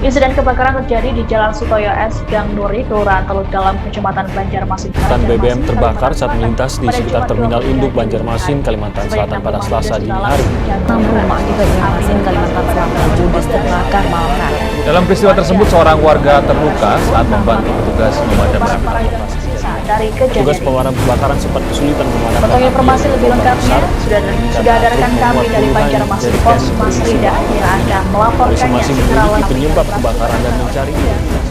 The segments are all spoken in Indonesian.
Insiden kebakaran terjadi di Jalan Sutoyo S, Gang Nuri, Kelurahan Teluk Dalam, Kecamatan Banjarmasin. Tan BBM terbakar saat melintas di sekitar Terminal Induk Banjarmasin, Kalimantan Selatan pada Selasa dini hari. 6 rumah di Banjarmasin, Kalimantan Selatan ludes terbakar malam hari. Dalam peristiwa tersebut, seorang warga terluka saat membantu petugas memadamkan api. Tugas pemadam kebakaran sempat kesulitan memadamkan Untuk api. informasi lebih lengkapnya, sudah ada rekan kami dari Banjarmasin, Pos Mas Rida, yang akan melaporkannya Masing-masing memiliki penyebab kebakaran dan mencari identitas.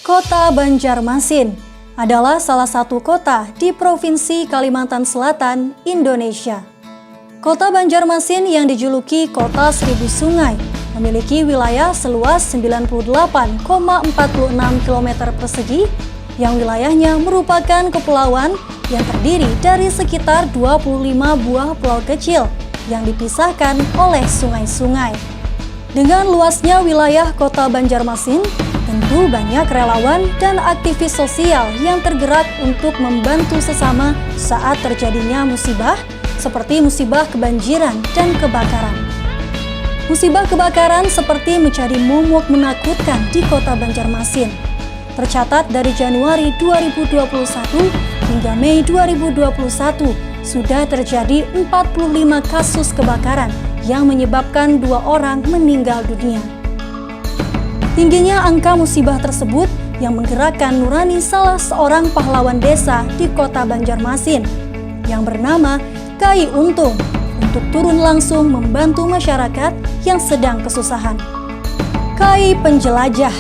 Kota Banjarmasin adalah salah satu kota di Provinsi Kalimantan Selatan, Indonesia. Kota Banjarmasin yang dijuluki Kota Seribu Sungai memiliki wilayah seluas 98,46 km persegi yang wilayahnya merupakan kepulauan yang terdiri dari sekitar 25 buah pulau kecil yang dipisahkan oleh sungai-sungai. Dengan luasnya wilayah Kota Banjarmasin, tentu banyak relawan dan aktivis sosial yang tergerak untuk membantu sesama saat terjadinya musibah seperti musibah kebanjiran dan kebakaran. Musibah kebakaran seperti menjadi momok menakutkan di Kota Banjarmasin. Tercatat dari Januari 2021 hingga Mei 2021 sudah terjadi 45 kasus kebakaran yang menyebabkan 2 orang meninggal dunia. Tingginya angka musibah tersebut yang menggerakkan nurani salah seorang pahlawan desa di Kota Banjarmasin yang bernama Kai Untung untuk turun langsung membantu masyarakat yang sedang kesusahan. Kai penjelajah,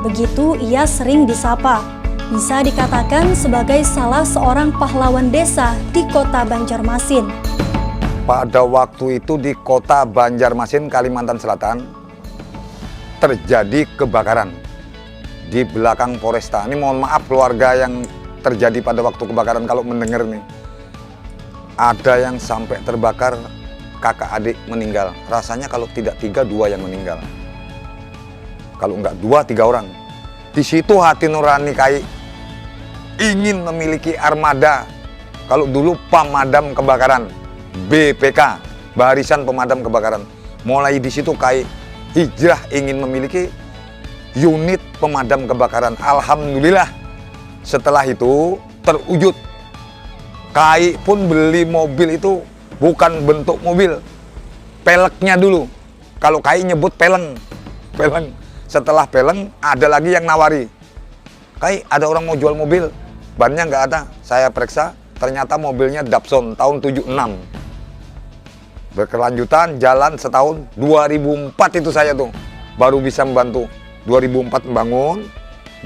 begitu ia sering disapa, bisa dikatakan sebagai salah seorang pahlawan desa di Kota Banjarmasin. Pada waktu itu di Kota Banjarmasin, Kalimantan Selatan, terjadi kebakaran di belakang Polresta. Ini mohon maaf keluarga yang terjadi pada waktu kebakaran kalau mendengar nih. Ada yang sampai terbakar, kakak adik meninggal. Rasanya kalau tidak 3, 2 yang meninggal. Kalau enggak 2, 3 orang. Di situ hati nurani Kai ingin memiliki armada. Kalau dulu pemadam kebakaran, BPK, Barisan Pemadam Kebakaran. Mulai di situ Kai hijrah ingin memiliki unit pemadam kebakaran. Alhamdulillah setelah itu terwujud. Kai pun beli mobil itu bukan bentuk mobil, peleknya dulu. Kalau Kai nyebut peleng. Setelah peleng ada lagi yang nawari, Kai ada orang mau jual mobil, bannya nggak ada. Saya periksa, ternyata mobilnya Datsun tahun 76. Berkelanjutan jalan setahun, 2004 itu saya tuh baru bisa membantu. 2004 membangun,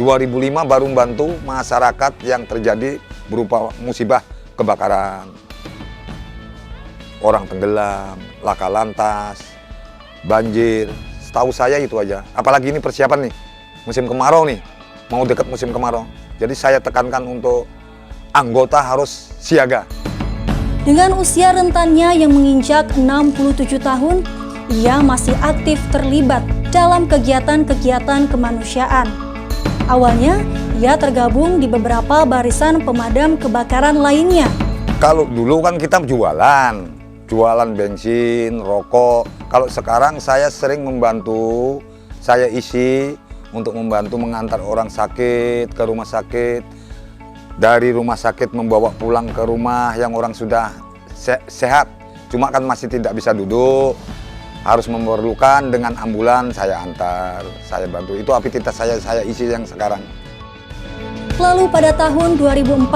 2005 baru membantu masyarakat yang terjadi berupa musibah kebakaran. Orang tenggelam, laka lantas, banjir. Setahu saya itu aja. Apalagi ini persiapan nih, musim kemarau nih, mau dekat musim kemarau. Jadi saya tekankan untuk anggota harus siaga. Dengan usia rentannya yang menginjak 67 tahun, ia masih aktif terlibat dalam kegiatan-kegiatan kemanusiaan. Awalnya, ia tergabung di beberapa barisan pemadam kebakaran lainnya. Kalau dulu kan kita jualan bensin, rokok. Kalau sekarang saya sering membantu, saya isi untuk membantu mengantar orang sakit ke rumah sakit. Dari rumah sakit membawa pulang ke rumah yang orang sudah sehat. Cuma kan masih tidak bisa duduk, harus memerlukan dengan ambulan saya antar, saya bantu. Itu aktivitas saya isi yang sekarang. Lalu pada tahun 2004,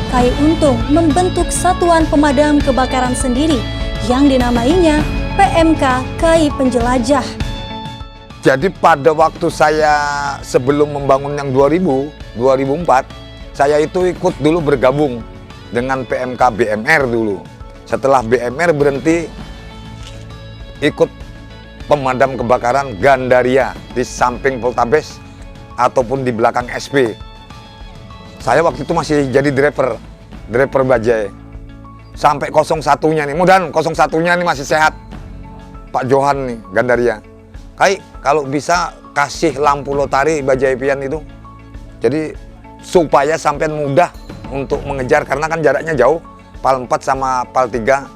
Kai Untung membentuk Satuan Pemadam Kebakaran sendiri yang dinamainya PMK Kai Penjelajah. Jadi pada waktu saya sebelum membangun yang 2004, saya itu ikut dulu bergabung dengan PMK BMR dulu. Setelah BMR berhenti, ikut pemadam kebakaran Gandaria di samping Poltabes ataupun di belakang SP. Saya waktu itu masih jadi driver bajai. Sampai 01-nya nih, mudahan 01-nya nih masih sehat. Pak Johan nih, Gandaria. Kai, kalau bisa kasih lampu lotari bajai pian itu. Jadi supaya sampean mudah untuk mengejar, karena kan jaraknya jauh. Pal 4 sama Pal 3,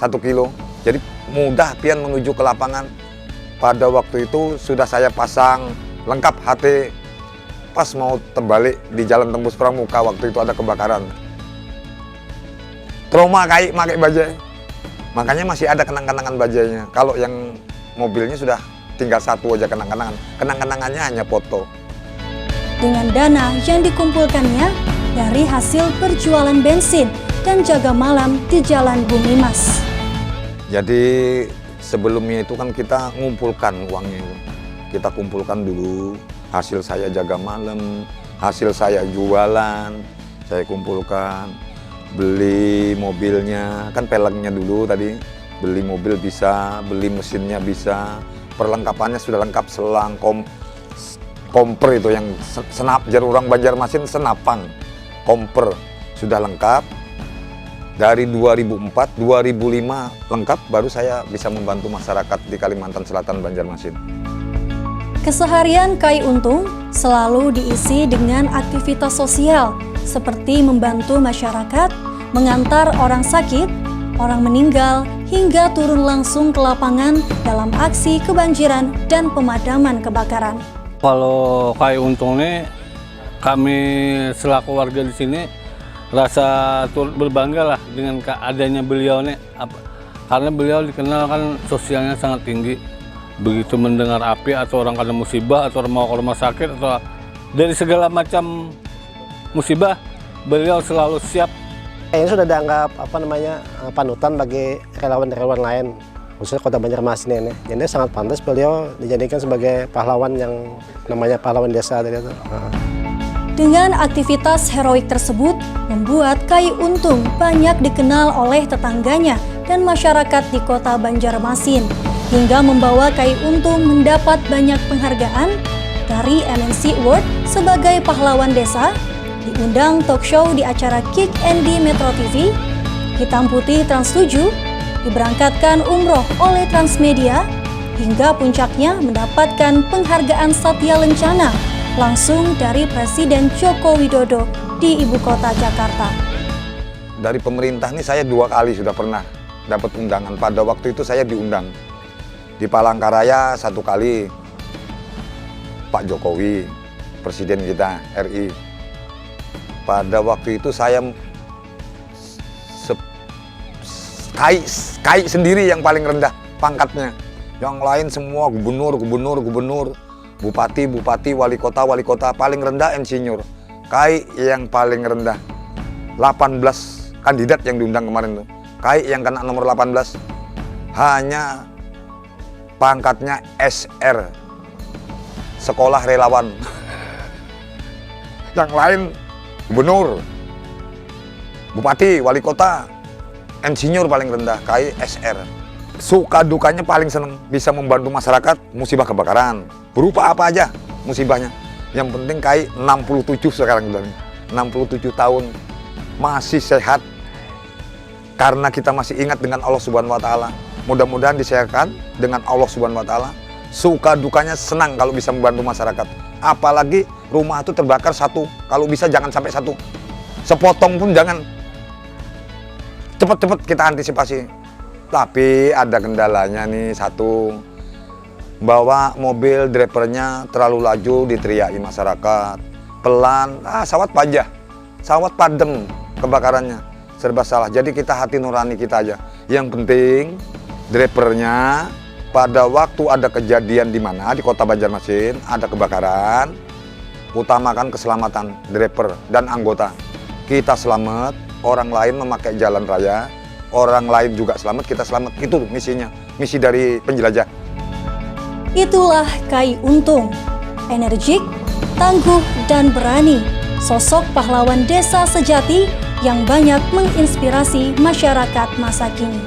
1 kilo. Jadi mudah pian menuju ke lapangan. Pada waktu itu sudah saya pasang lengkap HT, pas mau terbalik di Jalan Tembus Pramuka, waktu itu ada kebakaran. Trauma kayak pakai bajai, makanya masih ada kenang-kenangan bajainya. Kalau yang mobilnya sudah tinggal satu aja kenang-kenangan, kenang-kenangannya hanya foto. Dengan dana yang dikumpulkannya dari hasil berjualan bensin dan jaga malam di Jalan Bumi Mas. Jadi sebelumnya itu kan kita ngumpulkan uangnya itu. Kita kumpulkan dulu hasil saya jaga malam, hasil saya jualan, saya kumpulkan. Beli mobilnya, kan peleknya dulu tadi. Beli mobil bisa, beli mesinnya bisa. Perlengkapannya sudah lengkap, selang, komper itu yang senap, jar orang Banjarmasin senapang. Komper sudah lengkap. Dari 2004, 2005 lengkap, baru saya bisa membantu masyarakat di Kalimantan Selatan, Banjarmasin. Keseharian Kai Untung selalu diisi dengan aktivitas sosial seperti membantu masyarakat, mengantar orang sakit, orang meninggal, hingga turun langsung ke lapangan dalam aksi kebanjiran dan pemadaman kebakaran. Kalau Kai Untung ini, kami selaku warga di sini rasa turut berbangga lah dengan adanya beliau nih, karena beliau dikenal kan sosialnya sangat tinggi. Begitu mendengar api atau orang kena musibah atau mau ke rumah sakit atau dari segala macam musibah, beliau selalu siap. Ini sudah dianggap panutan bagi relawan-relawan lain, khususnya Kota Banjarmasin ini. Jadi sangat pantas beliau dijadikan sebagai pahlawan yang namanya pahlawan desa tadi itu. Dengan aktivitas heroik tersebut, membuat Kai Untung banyak dikenal oleh tetangganya dan masyarakat di Kota Banjarmasin, hingga membawa Kai Untung mendapat banyak penghargaan dari MNC Award sebagai pahlawan desa, diundang talk show di acara Kick Andy Metro TV, Hitam Putih Trans 7, diberangkatkan umroh oleh Transmedia, hingga puncaknya mendapatkan penghargaan Satya Lencana langsung dari Presiden Joko Widodo di Ibu Kota Jakarta. Dari pemerintah ini saya 2 kali sudah pernah dapat undangan. Pada waktu itu saya diundang di Palangkaraya 1 kali, Pak Jokowi, Presiden kita RI. Pada waktu itu saya Kai sendiri yang paling rendah pangkatnya. Yang lain semua gubernur, bupati, wali kota, paling rendah insinyur. Kai yang paling rendah. 18 kandidat yang diundang kemarin tuh. Kai yang kena nomor 18 hanya pangkatnya SR, sekolah relawan. Yang lain gubernur, bupati, wali kota, insinyur paling rendah. Kai SR. Suka dukanya paling seneng bisa membantu masyarakat musibah kebakaran. Berupa apa aja musibahnya. Yang penting Kai 67 sekarang udah. 67 tahun masih sehat. Karena kita masih ingat dengan Allah Subhanahu wa taala. Mudah-mudahan disehatkan dengan Allah Subhanahu wa taala. Suka dukanya senang kalau bisa membantu masyarakat. Apalagi rumah itu terbakar 1. Kalau bisa jangan sampai 1. Sepotong pun jangan. Cepat-cepat kita antisipasi. Tapi ada kendalanya nih, 1. Bawa mobil drivernya terlalu laju diteriaki masyarakat. Pelan, sawat pajah. Sawat padem kebakarannya. Serba salah. Jadi kita hati nurani kita aja. Yang penting drivernya pada waktu ada kejadian di mana di Kota Banjarmasin ada kebakaran, utamakan keselamatan driver dan anggota. Kita selamat, orang lain memakai jalan raya, orang lain juga selamat, kita selamat. Itu misinya, misi dari penjelajah. Itulah Kai Untung, energik, tangguh, dan berani. Sosok pahlawan desa sejati yang banyak menginspirasi masyarakat masa kini.